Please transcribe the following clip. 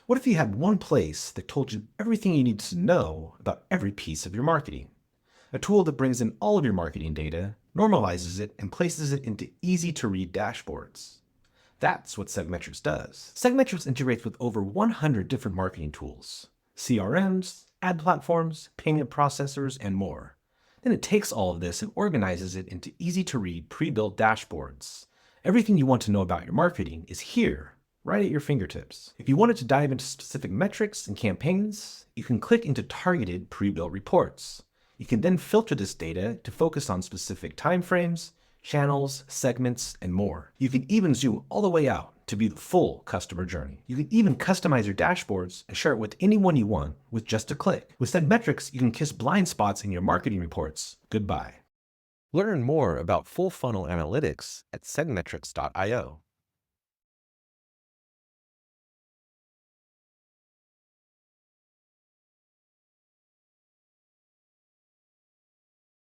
What if you had one place that told you everything you need to know about every piece of your marketing? A tool that brings in all of your marketing data, normalizes it, and places it into easy-to-read dashboards. That's what SegMetrics does. SegMetrics integrates with over 100 different marketing tools, CRMs, ad platforms, payment processors, and more. Then it takes all of this and organizes it into easy-to-read pre-built dashboards. Everything you want to know about your marketing is here, right at your fingertips. If you wanted to dive into specific metrics and campaigns, you can click into targeted pre-built reports. You can then filter this data to focus on specific timeframes, channels, segments, and more. You can even zoom all the way out to view the full customer journey. You can even customize your dashboards and share it with anyone you want with just a click. With SegMetrics, you can kiss blind spots in your marketing reports goodbye. Learn more about full funnel analytics at segmetrics.io.